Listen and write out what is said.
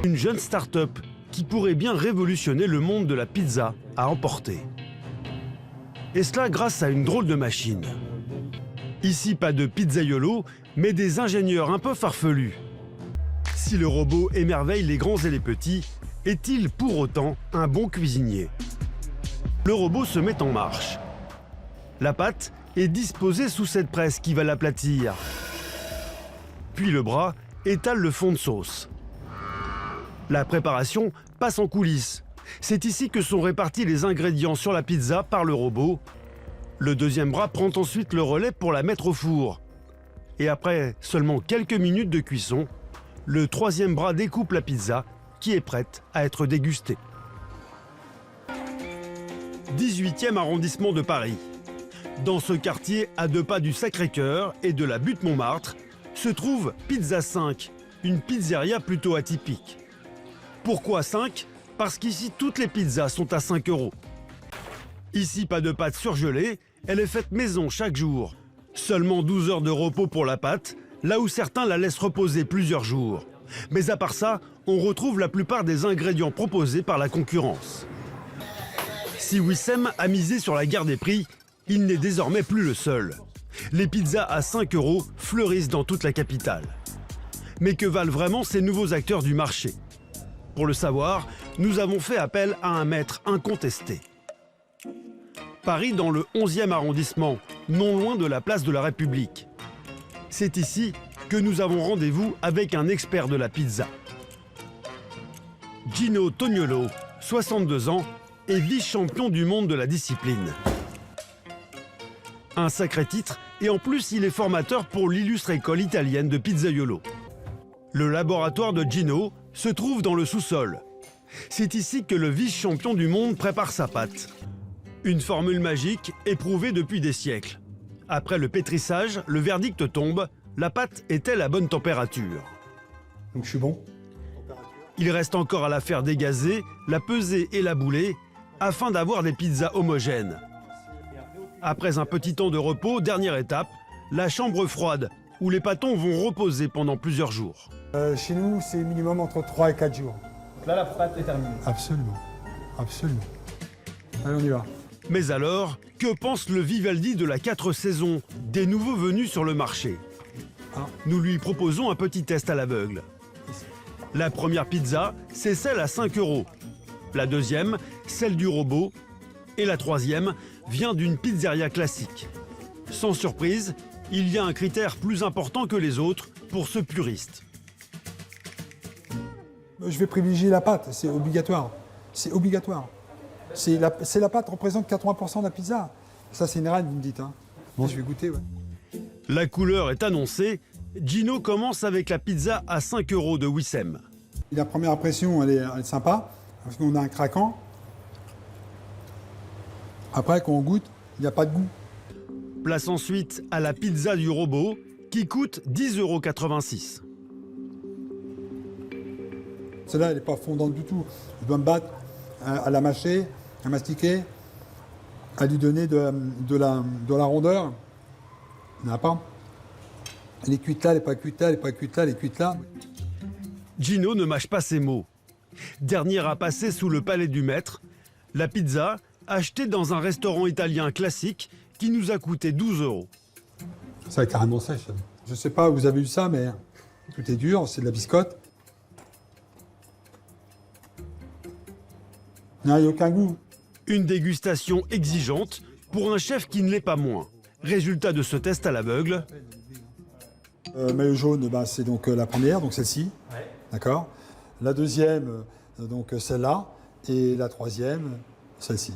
Une jeune start-up qui pourrait bien révolutionner le monde de la pizza à emporter. Et cela grâce à une drôle de machine. Ici, pas de pizzaiolo, mais des ingénieurs un peu farfelus. Si le robot émerveille les grands et les petits, est-il pour autant un bon cuisinier? Le robot se met en marche. La pâte est disposée sous cette presse qui va l'aplatir. Puis le bras étale le fond de sauce. La préparation passe en coulisses. C'est ici que sont répartis les ingrédients sur la pizza par le robot. Le deuxième bras prend ensuite le relais pour la mettre au four. Et après seulement quelques minutes de cuisson, le troisième bras découpe la pizza qui est prête à être dégustée. 18e arrondissement de Paris. Dans ce quartier, à 2 pas du Sacré-Cœur et de la butte Montmartre, se trouve Pizza 5, une pizzeria plutôt atypique. Pourquoi 5 ? Parce qu'ici, toutes les pizzas sont à 5 €. Ici, pas de pâte surgelée, elle est faite maison chaque jour. Seulement 12 heures de repos pour la pâte, là où certains la laissent reposer plusieurs jours. Mais à part ça, on retrouve la plupart des ingrédients proposés par la concurrence. Si Wissem a misé sur la guerre des prix, il n'est désormais plus le seul. Les pizzas à 5 € fleurissent dans toute la capitale. Mais que valent vraiment ces nouveaux acteurs du marché ? Pour le savoir, nous avons fait appel à un maître incontesté. Paris dans le 11e arrondissement, non loin de la place de la République. C'est ici que nous avons rendez-vous avec un expert de la pizza. Gino Tognolo, 62 ans, est vice-champion du monde de la discipline. Un sacré titre, et en plus il est formateur pour l'illustre école italienne de pizzaiolo. Le laboratoire de Gino se trouve dans le sous-sol. C'est ici que le vice-champion du monde prépare sa pâte. Une formule magique éprouvée depuis des siècles. Après le pétrissage, le verdict tombe, la pâte est-elle à bonne température? Donc je suis bon. Il reste encore à la faire dégazer, la peser et la bouler, afin d'avoir des pizzas homogènes. Après un petit temps de repos, dernière étape, la chambre froide, où les pâtons vont reposer pendant plusieurs jours. Chez nous, c'est minimum entre 3 et 4 jours. Donc là, la pâte est terminée. Absolument. Absolument. Allez, on y va. Mais alors, que pense le Vivaldi de la 4 saisons, des nouveaux venus sur le marché? Nous lui proposons un petit test à l'aveugle. La première pizza, c'est celle à 5 €. La deuxième, celle du robot. Et la troisième vient d'une pizzeria classique. Sans surprise, il y a un critère plus important que les autres pour ce puriste. Je vais privilégier la pâte, c'est obligatoire. C'est obligatoire. La pâte représente 80% de la pizza. Ça, c'est une règle, vous me dites. Hein. Bon, je vais goûter, ouais. La couleur est annoncée. Gino commence avec la pizza à 5 € de Wissem. La première impression, elle est sympa, parce qu'on a un craquant. Après, quand on goûte, il n'y a pas de goût. Place ensuite à la pizza du robot, qui coûte 10,86 €. Celle-là, elle n'est pas fondante du tout. Je dois me battre à la mâcher, à mastiquer, à lui donner de la rondeur. Il n'y en a pas. Elle est cuite là, elle n'est pas cuite là, elle n'est pas cuite là, elle est cuite là. Gino ne mâche pas ses mots. Dernière à passer sous le palais du maître, la pizza achetée dans un restaurant italien classique qui nous a coûté 12 €. Ça est carrément sèche. Je ne sais pas où vous avez eu ça, mais tout est dur, c'est de la biscotte. Non, il n'y a aucun goût. Une dégustation exigeante pour un chef qui ne l'est pas moins. Résultat de ce test à l'aveugle. Maillot jaune, c'est donc la première, donc celle-ci. Ouais. D'accord. La deuxième, donc celle-là. Et la troisième, celle-ci.